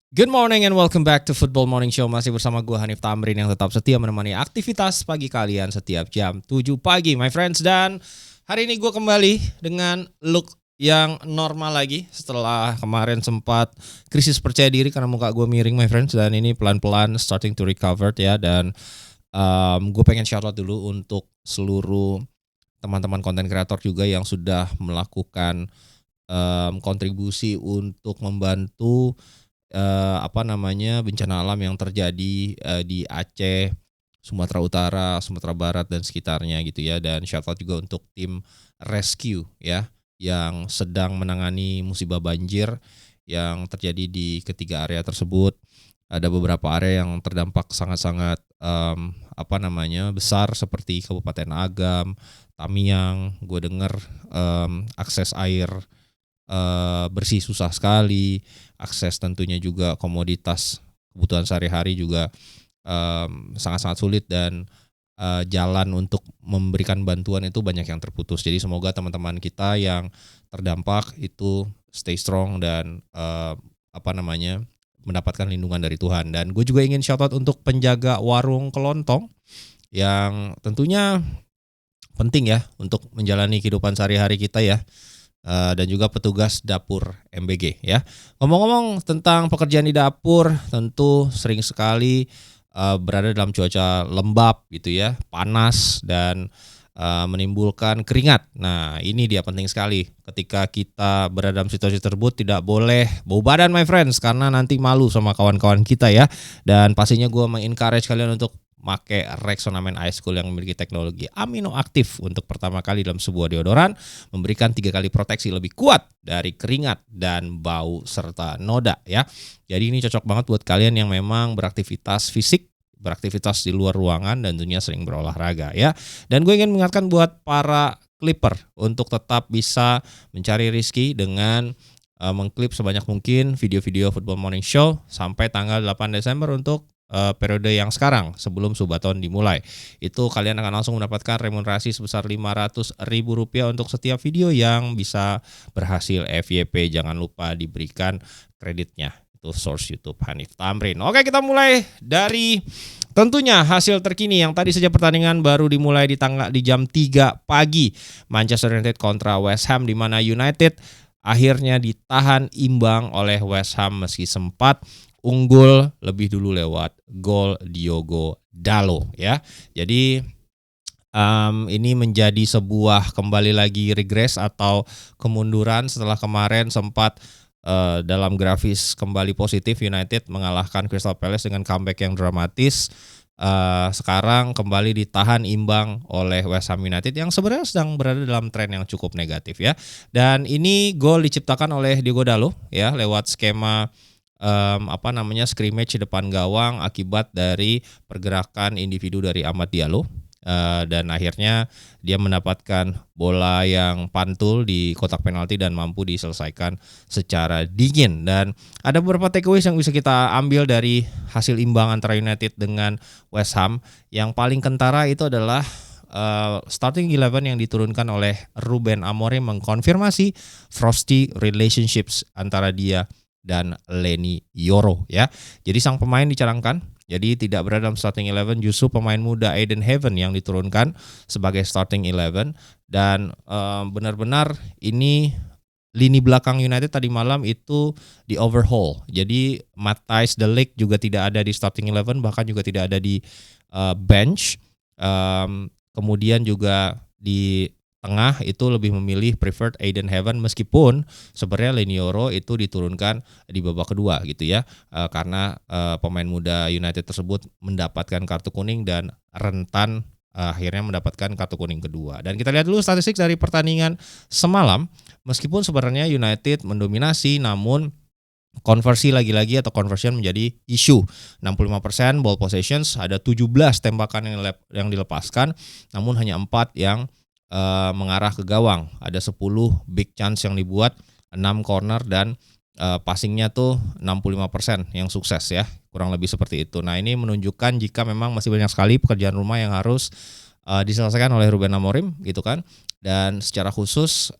Good morning and welcome back to Football Morning Show. Masih bersama gue Hanif Tamrin yang tetap setia menemani aktivitas pagi kalian setiap jam 7 pagi my friends. Dan hari ini gue kembali dengan look yang normal lagi setelah kemarin sempat krisis percaya diri karena muka gue miring my friends. Dan ini pelan-pelan starting to recover ya. Dan gue pengen shout out dulu untuk seluruh teman-teman konten kreator juga yang sudah melakukan kontribusi untuk membantu bencana alam yang terjadi di Aceh, Sumatera Utara, Sumatera Barat dan sekitarnya gitu ya. Dan shout out juga untuk tim rescue ya yang sedang menangani musibah banjir yang terjadi di ketiga area tersebut. Ada beberapa area yang terdampak sangat-sangat besar seperti Kabupaten Agam, Tamiang. Gue dengar akses air bersih susah sekali, akses tentunya juga komoditas kebutuhan sehari-hari juga sangat-sangat sulit dan jalan untuk memberikan bantuan itu banyak yang terputus. Jadi semoga teman-teman kita yang terdampak itu stay strong dan mendapatkan lindungan dari Tuhan. Dan gue juga ingin shout out untuk penjaga warung kelontong yang tentunya penting ya untuk menjalani kehidupan sehari-hari kita ya. Dan juga petugas dapur MBG ya. Ngomong-ngomong tentang pekerjaan di dapur, tentu sering sekali berada dalam cuaca lembab gitu ya, panas dan menimbulkan keringat. Nah ini dia penting sekali ketika kita berada dalam situasi tersebut tidak boleh bau badan my friends karena nanti malu sama kawan-kawan kita ya. Dan pastinya gue mengencourage kalian untuk pakai Rexona Men Ice Cool yang memiliki teknologi amino aktif untuk pertama kali dalam sebuah deodoran, memberikan 3 kali proteksi lebih kuat dari keringat dan bau serta noda ya. Jadi ini cocok banget buat kalian yang memang beraktivitas fisik, beraktivitas di luar ruangan dan tentunya sering berolahraga ya. Dan gue ingin mengingatkan buat para Clipper untuk tetap bisa mencari rezeki dengan mengklip sebanyak mungkin video-video Football Morning Show sampai tanggal 8 Desember untuk periode yang sekarang sebelum Subathon dimulai. Itu kalian akan langsung mendapatkan remunerasi sebesar Rp500.000 untuk setiap video yang bisa berhasil FYP. Jangan lupa diberikan kreditnya. Itu source YouTube Hanif Tamrin. Oke, kita mulai dari tentunya hasil terkini yang tadi saja pertandingan baru dimulai di jam 3 pagi. Manchester United kontra West Ham di mana United akhirnya ditahan imbang oleh West Ham meski sempat unggul lebih dulu lewat gol Diogo Dalot ya. Jadi ini menjadi sebuah kembali lagi regres atau kemunduran setelah kemarin sempat dalam grafis kembali positif United mengalahkan Crystal Palace dengan comeback yang dramatis. Sekarang kembali ditahan imbang oleh West Ham United yang sebenarnya sedang berada dalam tren yang cukup negatif ya. Dan ini gol diciptakan oleh Diogo Dalot ya lewat skema scrimmage depan gawang akibat dari pergerakan individu dari Amad Diallo. Dan akhirnya dia mendapatkan bola yang pantul di kotak penalti dan mampu diselesaikan secara dingin. Dan ada beberapa takeaways yang bisa kita ambil dari hasil imbang antara United dengan West Ham. Yang paling kentara itu adalah starting 11 yang diturunkan oleh Ruben Amorim mengkonfirmasi frosty relationships antara dia dan Leny Yoro ya. Jadi sang pemain dicanangkan, jadi tidak berada dalam starting 11, justru pemain muda Aiden Heaven yang diturunkan sebagai starting 11. Dan benar-benar ini lini belakang United tadi malam itu di overhaul. Jadi Matthijs de Ligt juga tidak ada di starting 11, bahkan juga tidak ada di bench. Kemudian juga di tengah itu lebih memilih preferred Aiden Heaven meskipun sebenarnya Leny Yoro itu diturunkan di babak kedua gitu ya, karena pemain muda United tersebut mendapatkan kartu kuning dan rentan akhirnya mendapatkan kartu kuning kedua. Dan kita lihat dulu statistik dari pertandingan semalam. Meskipun sebenarnya United mendominasi namun konversi lagi-lagi atau conversion menjadi isu. 65% ball possessions, ada 17 tembakan yang dilepaskan namun hanya 4 yang mengarah ke gawang. Ada 10 big chance yang dibuat, 6 corner dan passingnya tuh 65% yang sukses ya. Kurang lebih seperti itu. Nah ini menunjukkan jika memang masih banyak sekali pekerjaan rumah yang harus diselesaikan oleh Ruben Amorim gitu kan. Dan secara khusus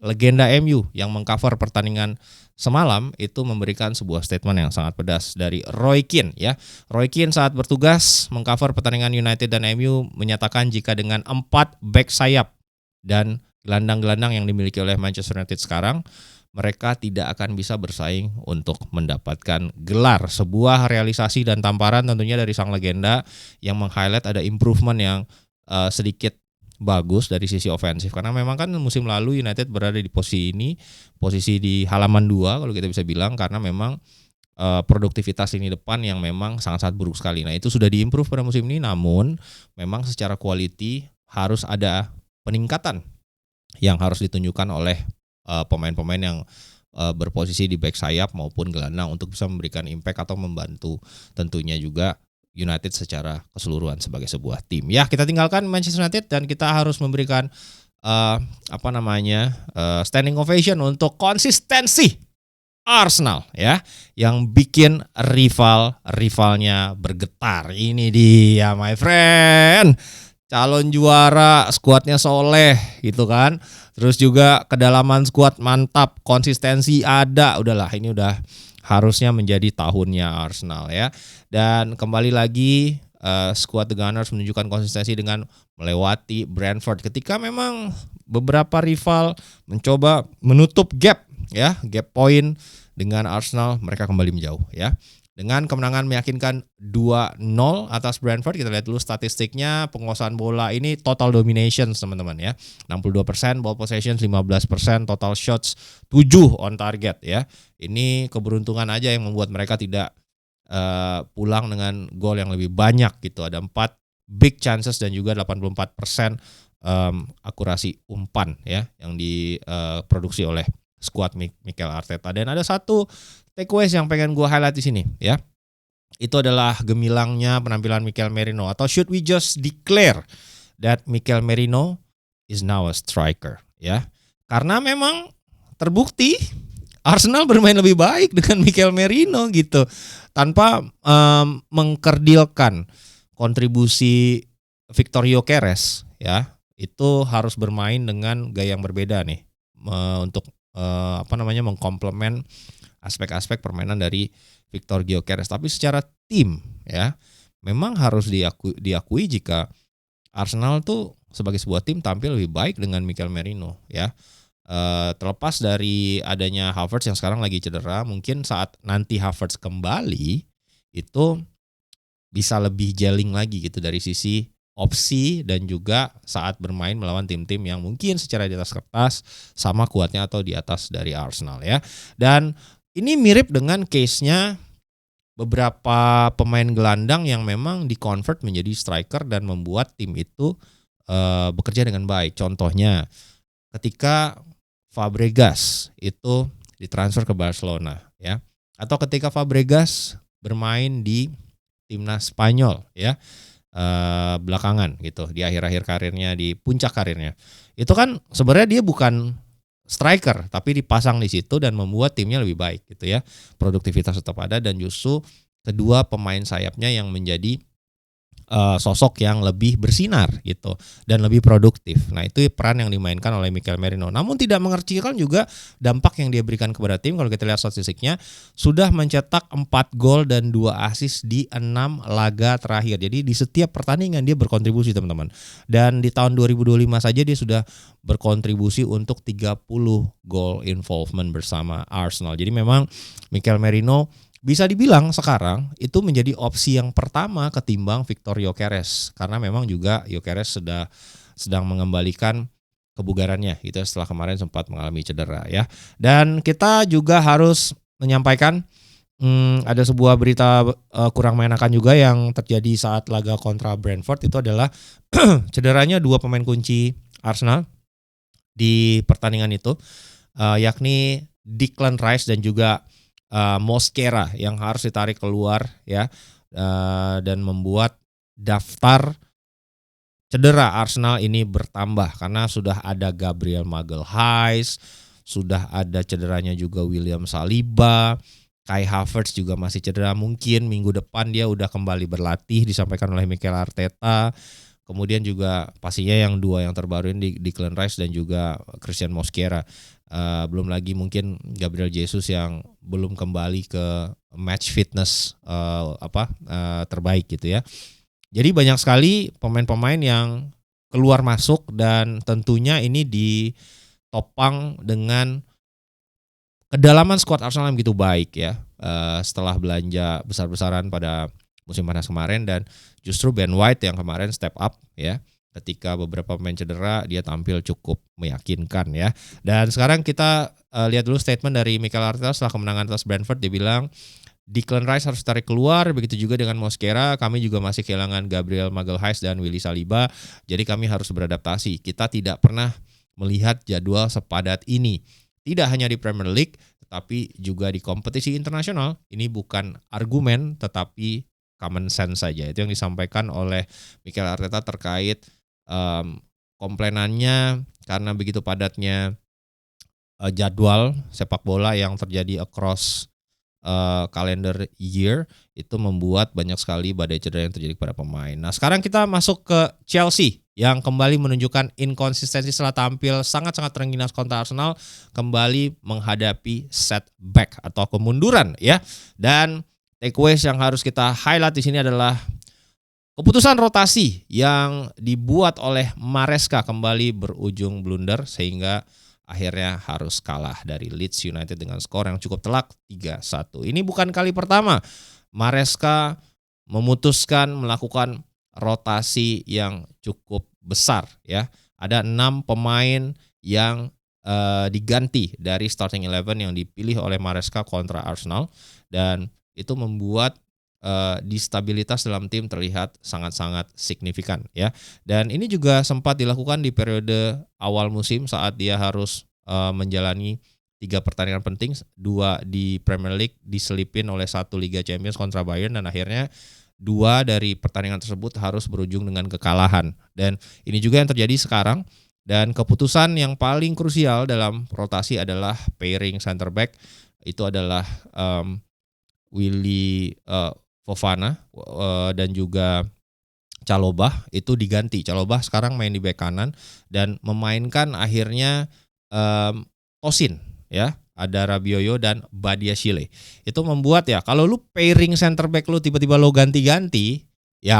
legenda MU yang mengcover pertandingan semalam itu memberikan sebuah statement yang sangat pedas dari Roy Keane ya. Roy Keane saat bertugas mengcover pertandingan United dan MU menyatakan jika dengan 4 back sayap dan gelandang-gelandang yang dimiliki oleh Manchester United sekarang, mereka tidak akan bisa bersaing untuk mendapatkan gelar. Sebuah realisasi dan tamparan tentunya dari sang legenda yang meng-highlight ada improvement yang sedikit bagus dari sisi ofensif, karena memang kan musim lalu United berada di posisi di halaman 2 kalau kita bisa bilang, karena memang produktivitas lini depan yang memang sangat-sangat buruk sekali. Nah itu sudah diimprove pada musim ini, namun memang secara quality harus ada peningkatan yang harus ditunjukkan oleh pemain-pemain yang berposisi di back sayap maupun gelandang untuk bisa memberikan impact atau membantu tentunya juga United secara keseluruhan sebagai sebuah tim. Ya, kita tinggalkan Manchester United dan kita harus memberikan standing ovation untuk konsistensi Arsenal ya, yang bikin rivalnya bergetar. Ini dia my friend. Calon juara, skuadnya soleh gitu kan. Terus juga kedalaman skuad mantap, konsistensi ada. Udahlah, ini udah harusnya menjadi tahunnya Arsenal ya. Dan kembali lagi skuad The Gunners menunjukkan konsistensi dengan melewati Brentford ketika memang beberapa rival mencoba menutup gap point dengan Arsenal, mereka kembali menjauh ya. Dengan kemenangan meyakinkan 2-0 atas Brentford, kita lihat dulu statistiknya. Penguasaan bola ini total domination teman-teman ya. 62% ball possession, 15% total shots, 7 on target ya. Ini keberuntungan aja yang membuat mereka tidak pulang dengan gol yang lebih banyak gitu. Ada 4 big chances dan juga 84% akurasi umpan ya yang diproduksi oleh skuad Mikel Arteta. Dan ada satu takeaways yang pengen gue highlight di sini ya. Itu adalah gemilangnya penampilan Mikel Merino, atau should we just declare that Mikel Merino is now a striker ya. Karena memang terbukti Arsenal bermain lebih baik dengan Mikel Merino gitu. Tanpa mengkerdilkan kontribusi Victor Gyökeres ya. Itu harus bermain dengan gaya yang berbeda nih untuk mengkomplement aspek-aspek permainan dari Victor Gyökeres. Tapi secara tim ya, memang harus diakui jika Arsenal tuh sebagai sebuah tim tampil lebih baik dengan Mikel Merino ya. Terlepas dari adanya Havertz yang sekarang lagi cedera, mungkin saat nanti Havertz kembali itu bisa lebih gelling lagi gitu dari sisi opsi dan juga saat bermain melawan tim-tim yang mungkin secara di atas kertas sama kuatnya atau di atas dari Arsenal ya. Dan ini mirip dengan case-nya beberapa pemain gelandang yang memang di-convert menjadi striker dan membuat tim itu bekerja dengan baik. Contohnya ketika Fabregas itu ditransfer ke Barcelona ya, atau ketika Fabregas bermain di timnas Spanyol ya belakangan gitu, di akhir-akhir karirnya, di puncak karirnya. Itu kan sebenarnya dia bukan striker tapi dipasang di situ dan membuat timnya lebih baik gitu ya. Produktivitas tetap ada dan justru kedua pemain sayapnya yang menjadi sosok yang lebih bersinar gitu dan lebih produktif. Nah itu peran yang dimainkan oleh Mikel Merino. Namun tidak mengercikan juga dampak yang dia berikan kepada tim. Kalau kita lihat statistiknya, sudah mencetak 4 gol dan 2 assist di 6 laga terakhir. Jadi di setiap pertandingan dia berkontribusi teman-teman. Dan di tahun 2025 saja dia sudah berkontribusi untuk 30 gol involvement bersama Arsenal. Jadi memang Mikel Merino bisa dibilang sekarang itu menjadi opsi yang pertama ketimbang Victor Gyökeres, karena memang juga Gyökeres sedang mengembalikan kebugarannya gitu setelah kemarin sempat mengalami cedera ya. Dan kita juga harus menyampaikan ada sebuah berita kurang mengenakan juga yang terjadi saat laga kontra Brentford. Itu adalah cederanya 2 pemain kunci Arsenal di pertandingan itu, yakni Declan Rice dan juga Mosquera yang harus ditarik keluar ya, dan membuat daftar cedera Arsenal ini bertambah karena sudah ada Gabriel Magalhaes, sudah ada cederanya juga William Saliba, Kai Havertz juga masih cedera, mungkin minggu depan dia udah kembali berlatih disampaikan oleh Mikel Arteta. Kemudian juga pastinya yang dua yang terbaru ini Declan Rice dan juga Christian Mosquera. Belum lagi mungkin Gabriel Jesus yang belum kembali ke match fitness terbaik gitu ya. Jadi banyak sekali pemain-pemain yang keluar masuk dan tentunya ini ditopang dengan kedalaman skuad Arsenal yang begitu baik ya. Setelah belanja besar-besaran pada musim panas kemarin, dan justru Ben White yang kemarin step up ya. Ketika beberapa pemain cedera, dia tampil cukup meyakinkan ya. Dan sekarang kita lihat dulu statement dari Mikel Arteta setelah kemenangan atas Brentford. Dia bilang Declan Rice harus tarik keluar, begitu juga dengan Mosquera. Kami juga masih kehilangan Gabriel Magalhaes dan Willy Saliba. Jadi kami harus beradaptasi. Kita tidak pernah melihat jadwal sepadat ini. Tidak hanya di Premier League, tetapi juga di kompetisi internasional. Ini bukan argumen, tetapi common sense saja. Itu yang disampaikan oleh Mikel Arteta terkait komplainannya karena begitu padatnya jadwal sepak bola yang terjadi across calendar year, itu membuat banyak sekali badai cedera yang terjadi kepada pemain. Nah, sekarang kita masuk ke Chelsea yang kembali menunjukkan inkonsistensi setelah tampil sangat-sangat terengginas kontra Arsenal, kembali menghadapi setback atau kemunduran ya. Dan takeaways yang harus kita highlight di sini adalah keputusan rotasi yang dibuat oleh Maresca kembali berujung blunder sehingga akhirnya harus kalah dari Leeds United dengan skor yang cukup telak 3-1. Ini bukan kali pertama Maresca memutuskan melakukan rotasi yang cukup besar ya. Ada 6 pemain yang diganti dari starting 11 yang dipilih oleh Maresca kontra Arsenal, dan itu membuat distabilitas dalam tim terlihat sangat-sangat signifikan ya. Dan ini juga sempat dilakukan di periode awal musim saat dia harus menjalani 3 pertandingan penting, 2 di Premier League diselipin oleh 1 Liga Champions kontra Bayern, dan akhirnya 2 dari pertandingan tersebut harus berujung dengan kekalahan. Dan ini juga yang terjadi sekarang. Dan keputusan yang paling krusial dalam rotasi adalah pairing center back. Itu adalah Willy Fofana dan juga Chalobah itu diganti. Chalobah sekarang main di bek kanan dan memainkan akhirnya Tosin ya. Ada Rabiot dan Badiashile. Itu membuat ya, kalau lu pairing center back lu tiba-tiba lo ganti-ganti, ya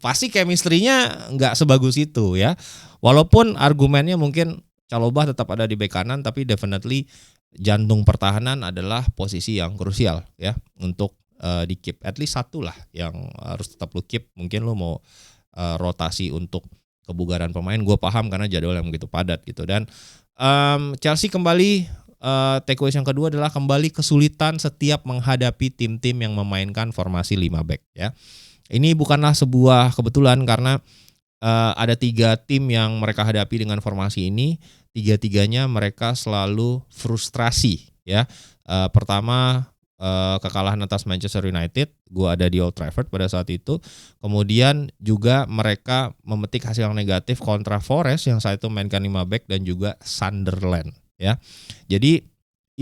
pasti chemistry-nya nggak sebagus itu ya. Walaupun argumennya mungkin Chalobah tetap ada di bek kanan, tapi definitely jantung pertahanan adalah posisi yang krusial ya untuk di keep. At least satu lah yang harus tetap lu keep. Mungkin lu mau rotasi untuk kebugaran pemain, gue paham karena jadwal yang begitu padat gitu. Dan Chelsea kembali takeaways yang kedua adalah kembali kesulitan setiap menghadapi tim-tim yang memainkan formasi 5 back ya. Ini bukanlah sebuah kebetulan karena ada 3 tim yang mereka hadapi dengan formasi ini, 3-tiganya mereka selalu frustrasi ya. Pertama kekalahan atas Manchester United, gue ada di Old Trafford pada saat itu. Kemudian juga mereka memetik hasil yang negatif kontra Forest yang saat itu mainkan 5 back, dan juga Sunderland ya. Jadi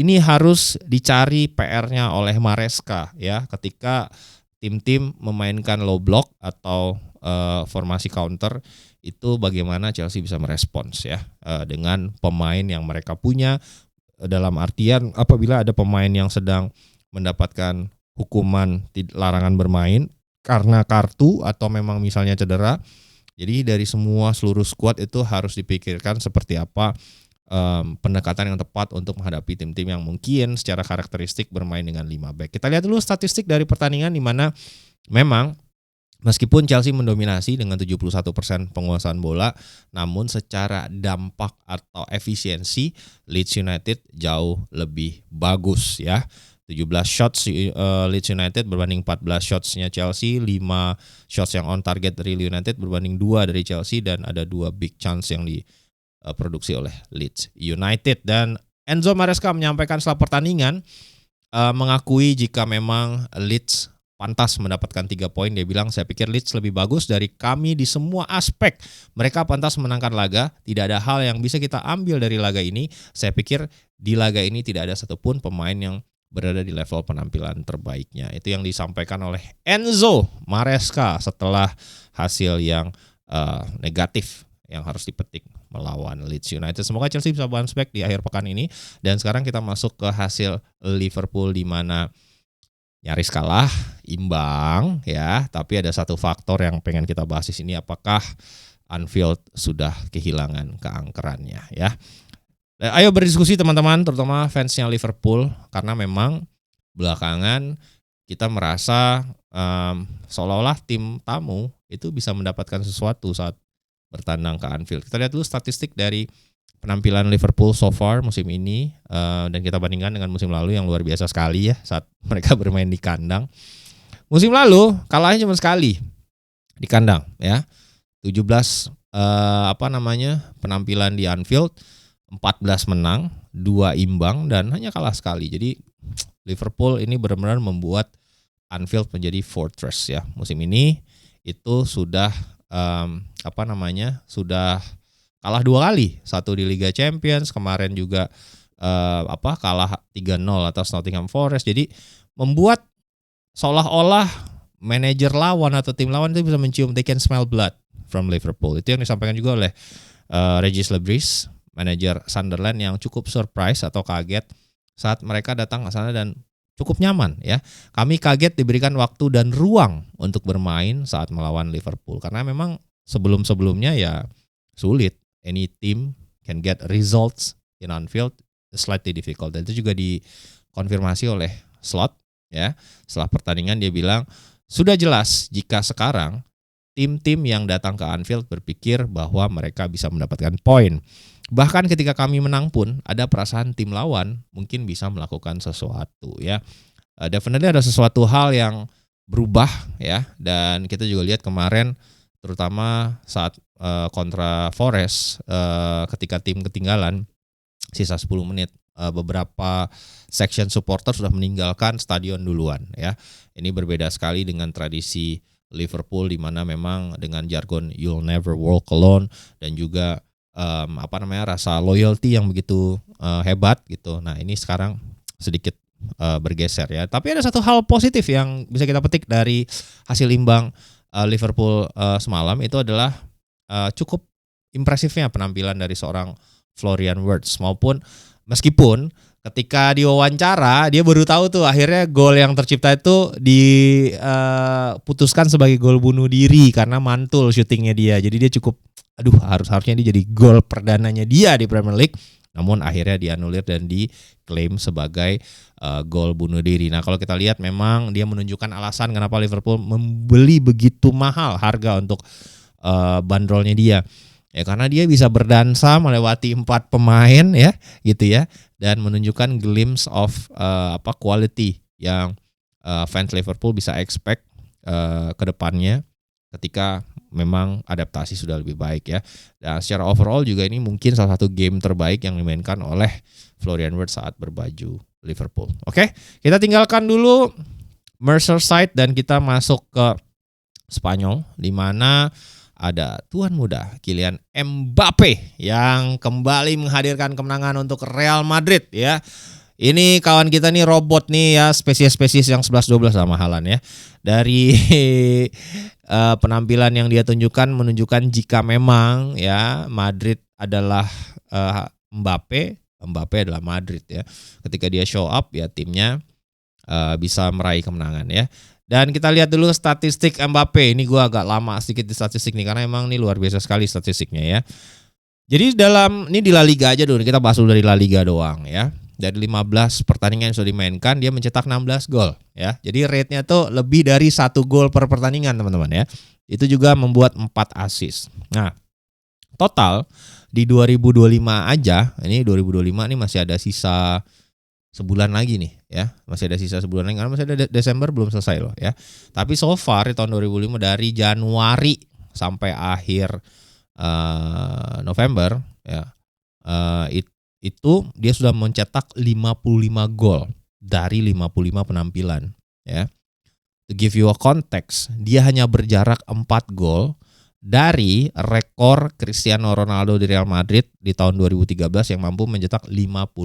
ini harus dicari PR-nya oleh Maresca ya, ketika tim-tim memainkan low block atau formasi counter, itu bagaimana Chelsea bisa merespons ya dengan pemain yang mereka punya. Dalam artian apabila ada pemain yang sedang mendapatkan hukuman larangan bermain karena kartu atau memang misalnya cedera, jadi dari seluruh skuad itu harus dipikirkan seperti apa pendekatan yang tepat untuk menghadapi tim-tim yang mungkin secara karakteristik bermain dengan 5 back. Kita lihat dulu statistik dari pertandingan, di mana memang meskipun Chelsea mendominasi dengan 71% penguasaan bola, namun secara dampak atau efisiensi Leeds United jauh lebih bagus ya. 17 shots Leeds United berbanding 14 shotsnya Chelsea, 5 shots yang on target dari United berbanding 2 dari Chelsea, dan ada 2 big chance yang diproduksi oleh Leeds United. Dan Enzo Maresca menyampaikan setelah pertandingan mengakui jika memang Leeds pantas mendapatkan 3 poin. Dia bilang, saya pikir Leeds lebih bagus dari kami di semua aspek. Mereka pantas menangkan laga. Tidak ada hal yang bisa kita ambil dari laga ini. Saya pikir di laga ini tidak ada satupun pemain yang berada di level penampilan terbaiknya. Itu yang disampaikan oleh Enzo Maresca setelah hasil yang negatif yang harus dipetik melawan Leeds United. Semoga Chelsea bisa bounce back di akhir pekan ini. Dan sekarang kita masuk ke hasil Liverpool di mana nyaris kalah, imbang ya. Tapi ada satu faktor yang pengen kita bahas di sini, apakah Anfield sudah kehilangan keangkerannya ya. Ayo berdiskusi teman-teman, terutama fansnya Liverpool, karena memang belakangan kita merasa seolah-olah tim tamu itu bisa mendapatkan sesuatu saat bertandang ke Anfield. Kita lihat dulu statistik dari penampilan Liverpool so far musim ini, dan kita bandingkan dengan musim lalu yang luar biasa sekali ya saat mereka bermain di kandang. Musim lalu kalahnya cuma sekali di kandang ya. 17 penampilan di Anfield, 14 menang, 2 imbang dan hanya kalah sekali. Jadi Liverpool ini benar-benar membuat Anfield menjadi fortress ya. Musim ini itu sudah sudah kalah 2 kali. Satu di Liga Champions, kemarin juga kalah 3-0 atas Nottingham Forest. Jadi membuat seolah-olah manajer lawan atau tim lawan itu bisa mencium, they can smell blood from Liverpool. Itu yang disampaikan juga oleh Regis Lebris, manajer Sunderland, yang cukup surprise atau kaget saat mereka datang ke sana dan cukup nyaman ya. Kami kaget diberikan waktu dan ruang untuk bermain saat melawan Liverpool, karena memang sebelum-sebelumnya ya sulit. Any team can get results in Anfield, slightly difficult. Dan itu juga dikonfirmasi oleh Slot ya. Setelah pertandingan dia bilang, sudah jelas jika sekarang tim-tim yang datang ke Anfield berpikir bahwa mereka bisa mendapatkan poin. Bahkan ketika kami menang pun ada perasaan tim lawan mungkin bisa melakukan sesuatu ya. Definitely ada sesuatu hal yang berubah ya. Dan kita juga lihat kemarin terutama saat kontra Forest, ketika tim ketinggalan sisa 10 menit, beberapa section supporter sudah meninggalkan stadion duluan ya. Ini berbeda sekali dengan tradisi Liverpool di mana memang dengan jargon you'll never walk alone dan juga rasa loyalty yang begitu hebat gitu. Nah, ini sekarang sedikit bergeser ya. Tapi ada satu hal positif yang bisa kita petik dari hasil imbang Liverpool semalam, itu adalah cukup impresifnya penampilan dari seorang Florian Wirtz, maupun meskipun ketika diwawancara dia baru tahu tuh akhirnya gol yang tercipta itu diputuskan sebagai gol bunuh diri karena mantul syutingnya dia. Jadi dia cukup harusnya dia jadi gol perdananya dia di Premier League, namun akhirnya dianulir dan diklaim sebagai gol bunuh diri. Nah, kalau kita lihat memang dia menunjukkan alasan kenapa Liverpool membeli begitu mahal harga untuk bandrolnya dia. Ya karena dia bisa berdansa melewati 4 pemain ya, gitu ya, dan menunjukkan glimpse of quality yang fans Liverpool bisa expect ke depannya ketika memang adaptasi sudah lebih baik ya. Dan secara overall juga ini mungkin salah satu game terbaik yang dimainkan oleh Florian Wirtz saat berbaju Liverpool. Oke, kita tinggalkan dulu Merseyside dan kita masuk ke Spanyol, di mana ada tuan muda Kylian Mbappe yang kembali menghadirkan kemenangan untuk Real Madrid ya. Ini kawan kita nih robot nih ya, spesies-spesies yang 11-12 sama Haaland ya. Dari penampilan yang dia tunjukkan menunjukkan jika memang ya Madrid adalah Mbappe adalah Madrid ya. Ketika dia show up ya timnya bisa meraih kemenangan ya. Dan kita lihat dulu statistik Mbappe. Ini gue agak lama sedikit di statistik nih karena emang ini luar biasa sekali statistiknya ya. Jadi ini di La Liga aja dulu, kita bahas dulu dari La Liga doang ya. Dari 15 pertandingan yang sudah dimainkan dia mencetak 16 gol ya. Jadi rate-nya tuh lebih dari 1 gol per pertandingan teman-teman ya. Itu juga membuat 4 assist. Nah, total di 2025 aja, ini 2025 ini masih ada sisa sebulan lagi nih ya, masih ada sisa sebulan lagi karena masih ada Desember belum selesai loh ya. Tapi so far di tahun 2005 dari Januari sampai akhir November ya, itu dia sudah mencetak 55 gol dari 55 penampilan ya. To give you a context, dia hanya berjarak 4 gol dari rekor Cristiano Ronaldo di Real Madrid di tahun 2013 yang mampu mencetak 59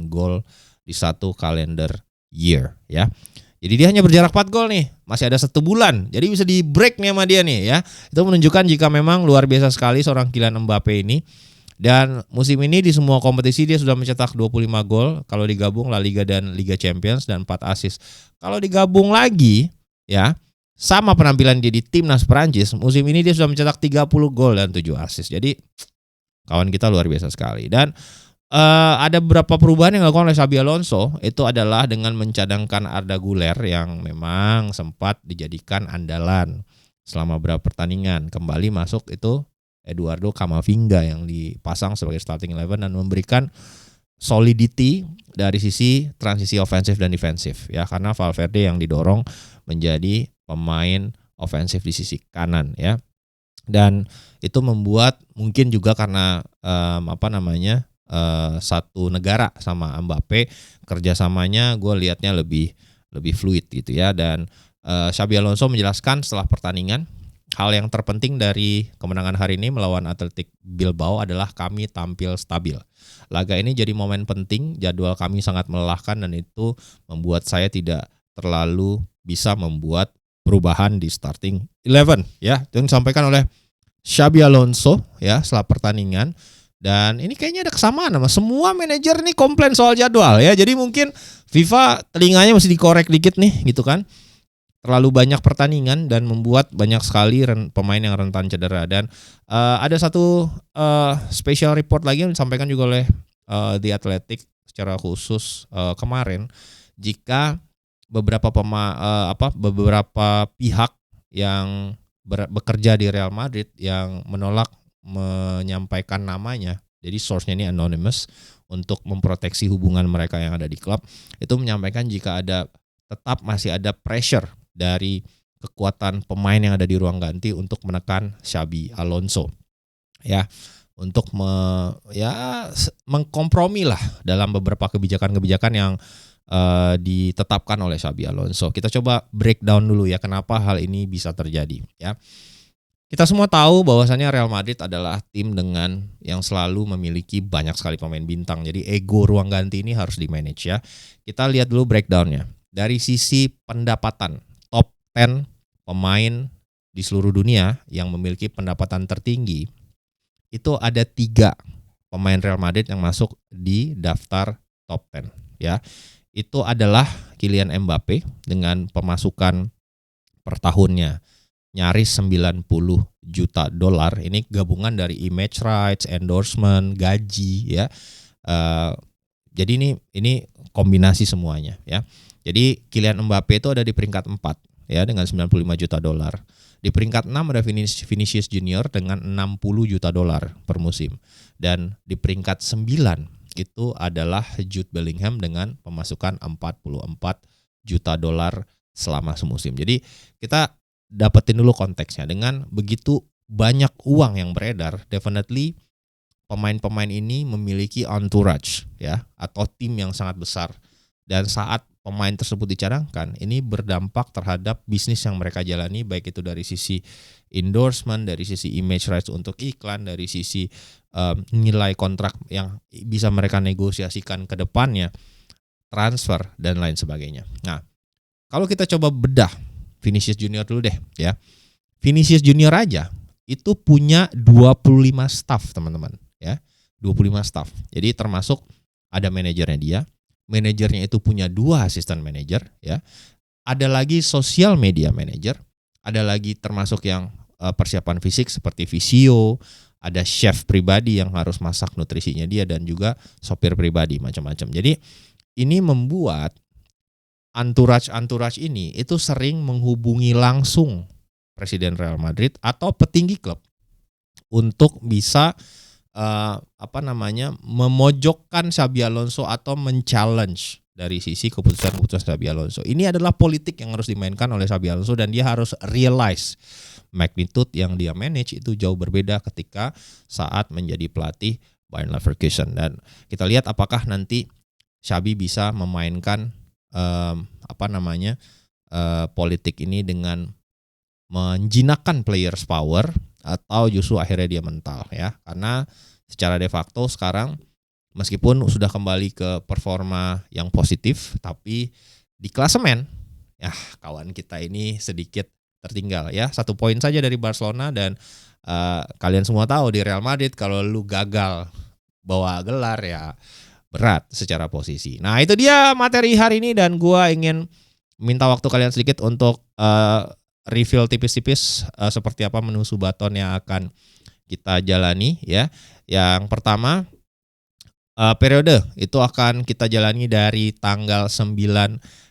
gol di satu calendar year ya. Jadi dia hanya berjarak 4 gol nih, masih ada 1 bulan. Jadi bisa di break nih sama dia nih ya. Itu menunjukkan jika memang luar biasa sekali seorang Kylian Mbappe ini. Dan musim ini di semua kompetisi dia sudah mencetak 25 gol kalau digabung La Liga dan Liga Champions dan 4 assist. Kalau digabung lagi ya, sama penampilan dia di timnas Prancis, musim ini dia sudah mencetak 30 gol dan 7 assist. Jadi kawan kita luar biasa sekali. Dan ada beberapa perubahan yang dilakukan oleh Xabi Alonso. Itu adalah dengan mencadangkan Arda Güler yang memang sempat dijadikan andalan selama beberapa pertandingan. Kembali masuk itu Eduardo Camavinga yang dipasang sebagai starting 11 dan memberikan solidity dari sisi transisi ofensif dan defensif ya, karena Valverde yang didorong menjadi pemain ofensif di sisi kanan ya. Dan itu membuat mungkin juga karena satu negara sama Mbappe, kerjasamanya gue liatnya lebih fluid gitu ya. Dan Xabi Alonso menjelaskan setelah pertandingan, hal yang terpenting dari kemenangan hari ini melawan Athletic Bilbao adalah kami tampil stabil. Laga ini jadi momen penting, jadwal kami sangat melelahkan dan itu membuat saya tidak terlalu bisa membuat perubahan di starting 11 ya. Yang disampaikan oleh Xabi Alonso ya setelah pertandingan. Dan ini kayaknya ada kesamaan sama semua manajer nih komplain soal jadwal ya. Jadi mungkin FIFA telinganya mesti dikorek dikit nih gitu kan. Terlalu banyak pertandingan dan membuat banyak sekali pemain yang rentan cedera. Dan ada satu special report lagi yang disampaikan juga oleh The Athletic secara khusus kemarin, jika beberapa pihak yang bekerja di Real Madrid yang menolak menyampaikan namanya, jadi source-nya ini anonymous untuk memproteksi hubungan mereka yang ada di klub, itu menyampaikan jika tetap masih ada pressure dari kekuatan pemain yang ada di ruang ganti untuk menekan Xabi Alonso ya, untuk mengkompromi lah dalam beberapa kebijakan-kebijakan yang ditetapkan oleh Xabi Alonso. Kita coba breakdown dulu ya kenapa hal ini bisa terjadi ya. Kita semua tahu bahwasannya Real Madrid adalah tim dengan yang selalu memiliki banyak sekali pemain bintang. Jadi ego ruang ganti ini harus di-manage ya. Kita lihat dulu breakdownnya. Dari sisi pendapatan, top 10 pemain di seluruh dunia yang memiliki pendapatan tertinggi, itu ada 3 pemain Real Madrid yang masuk di daftar top 10 ya. Itu adalah Kylian Mbappe dengan pemasukan per tahunnya nyaris 90 juta dolar. Ini gabungan dari image rights, endorsement, gaji ya. Jadi ini kombinasi semuanya ya. Jadi Kylian Mbappe itu ada di peringkat 4 ya dengan 95 juta dolar. Di peringkat 6 ada Vinicius Junior dengan 60 juta dolar per musim. Dan di peringkat 9 itu adalah Jude Bellingham dengan pemasukan 44 juta dolar selama semusim. Jadi kita dapetin dulu konteksnya. Dengan begitu banyak uang yang beredar, definitely pemain-pemain ini memiliki entourage ya, atau tim yang sangat besar. Dan saat pemain tersebut dicadangkan, ini berdampak terhadap bisnis yang mereka jalani, baik itu dari sisi endorsement, dari sisi image rights untuk iklan, dari sisi nilai kontrak yang bisa mereka negosiasikan ke depannya, transfer dan lain sebagainya. Nah, kalau kita coba bedah Vinicius Junior dulu deh ya. Vinicius Junior aja itu punya 25 staff teman-teman ya. 25 staff. Jadi termasuk ada manajernya dia. Manajernya itu punya 2 asisten manajer ya. Ada lagi social media manager. Ada lagi termasuk yang persiapan fisik seperti fisio. Ada chef pribadi yang harus masak nutrisinya dia, dan juga sopir pribadi macam-macam. Jadi ini membuat entourage ini itu sering menghubungi langsung Presiden Real Madrid atau petinggi klub untuk bisa memojokkan Xabi Alonso atau men-challenge dari sisi keputusan-keputusan Xabi Alonso. Ini adalah politik yang harus dimainkan oleh Xabi Alonso, dan dia harus realize magnitude yang dia manage itu jauh berbeda ketika saat menjadi pelatih Bayer Leverkusen. Dan kita lihat apakah nanti Xabi bisa memainkan politik ini dengan menjinakkan players power atau justru akhirnya dia mental ya. Karena secara de facto sekarang meskipun sudah kembali ke performa yang positif, tapi di klasemen ya kawan kita ini sedikit tertinggal ya. 1 poin saja dari Barcelona dan kalian semua tahu di Real Madrid kalau lu gagal bawa gelar ya berat secara posisi. Nah itu dia materi hari ini dan gua ingin minta waktu kalian sedikit untuk reveal tipis-tipis seperti apa menu Subathon yang akan kita jalani ya. Yang pertama periode itu akan kita jalani dari tanggal 9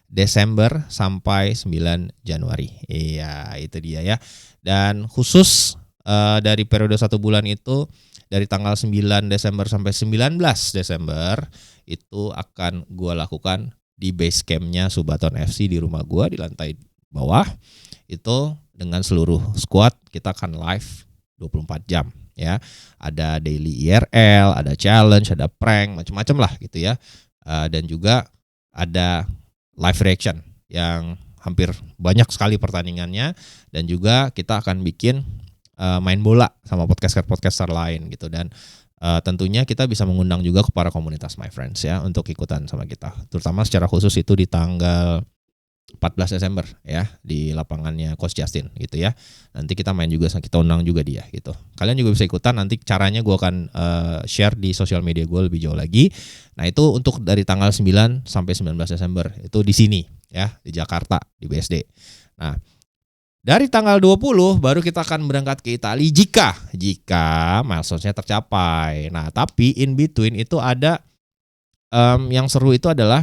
Desember sampai 9 Januari. Iya, itu dia ya. Dan khusus dari periode 1 bulan itu dari tanggal 9 Desember sampai 19 Desember itu akan gua lakukan di base campnya Subathon FC di rumah gua di lantai bawah. Itu dengan seluruh squad kita akan live 24 jam ya. Ada daily IRL, ada challenge, ada prank, macam-macam lah gitu ya. Dan juga ada live reaction yang hampir banyak sekali pertandingannya dan juga kita akan bikin main bola sama podcaster lain gitu dan tentunya kita bisa mengundang juga ke para komunitas My Friends ya untuk ikutan sama kita. Terutama secara khusus itu di tanggal 14 Desember ya di lapangannya Coach Justin gitu ya. Nanti kita main juga, kita undang juga dia gitu. Kalian juga bisa ikutan, nanti caranya gue akan share di sosial media gue lebih jauh lagi. Nah itu untuk dari tanggal 9 sampai 19 Desember itu di sini ya di Jakarta di BSD. Nah dari tanggal 20 baru kita akan berangkat ke Italia jika milestone-nya tercapai. Nah tapi in between itu ada yang seru itu adalah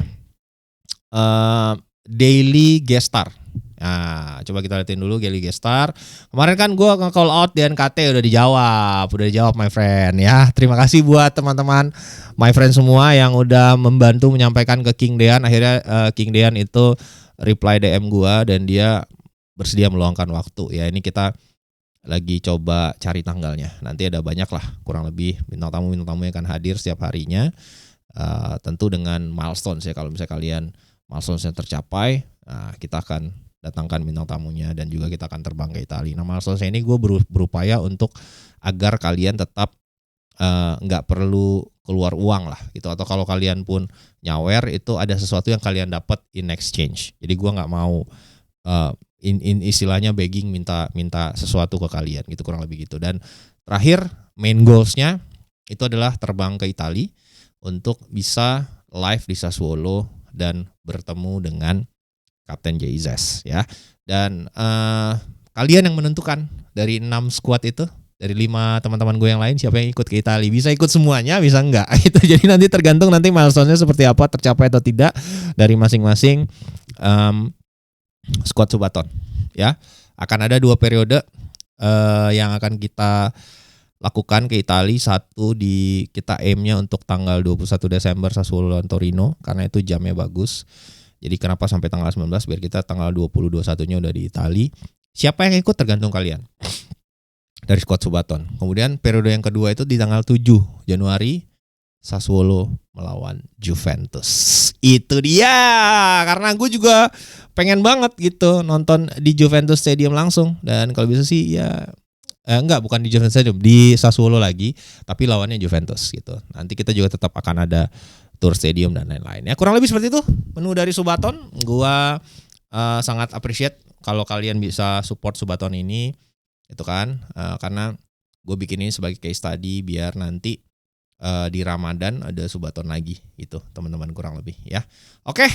daily guest star. Nah, coba kita liatin dulu daily guest star. Kemarin kan gue nge-call out di NKT udah dijawab my friend ya. Terima kasih buat teman-teman my friend semua yang udah membantu menyampaikan ke King Dean. Akhirnya King Dean itu reply DM gue dan dia bersedia meluangkan waktu ya. Ini kita lagi coba cari tanggalnya. Nanti ada banyak lah, kurang lebih bintang tamu yang akan hadir setiap harinya. Tentu dengan milestone ya. Kalau misalnya kalian milestone-nya tercapai, kita akan datangkan bintang tamunya dan juga kita akan terbang ke Italia. Nah milestone ini gue berupaya untuk agar kalian tetap nggak perlu keluar uang lah gitu. Atau kalau kalian pun nyawer itu ada sesuatu yang kalian dapat in exchange. Jadi gue nggak mau istilahnya begging minta sesuatu ke kalian gitu, kurang lebih gitu. Dan terakhir main goalsnya itu adalah terbang ke Italia untuk bisa live di Sassuolo dan bertemu dengan Kapten Jeizes ya. Dan kalian yang menentukan dari 6 squad itu, dari 5 teman-teman gue yang lain siapa yang ikut ke Italia. Bisa ikut semuanya, bisa enggak gitu. Jadi nanti tergantung nanti milestone-nya seperti apa, tercapai atau tidak dari masing-masing squad Subathon ya. Akan ada 2 periode yang akan kita lakukan ke Italia. Satu kita aim-nya untuk tanggal 21 Desember Sassuolo lawan Torino karena itu jamnya bagus. Jadi kenapa sampai tanggal 19 biar kita tanggal 20-21-nya udah di Italia. Siapa yang ikut tergantung kalian dari squad Subathon. Kemudian periode yang kedua itu di tanggal 7 Januari Sassuolo melawan Juventus. Itu dia. Karena gue juga pengen banget gitu nonton di Juventus Stadium langsung. Dan kalau bisa sih ya bukan di Juventus Stadium, di Sassuolo lagi, tapi lawannya Juventus gitu. Nanti kita juga tetap akan ada tour stadium dan lain-lain. Ya kurang lebih seperti itu menu dari Subathon. Gua sangat appreciate kalau kalian bisa support Subathon ini itu kan karena gue bikin ini sebagai case study biar nanti di Ramadan ada Subathon lagi gitu, teman-teman, kurang lebih ya. Oke.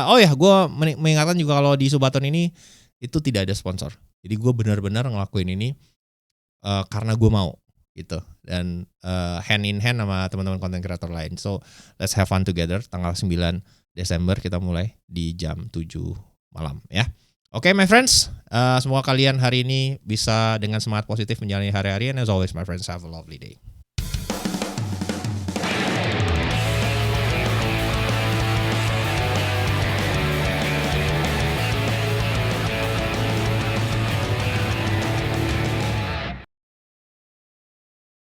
Oh ya, gue mengingatkan juga kalau di Subathon ini itu tidak ada sponsor. Jadi gue benar-benar ngelakuin ini karena gue mau gitu dan hand in hand sama teman-teman content creator lain. So let's have fun together. Tanggal 9 Desember kita mulai di jam 7 malam ya. Oke, my friends, semoga kalian hari ini bisa dengan semangat positif menjalani hari-hari, and as always my friends, have a lovely day.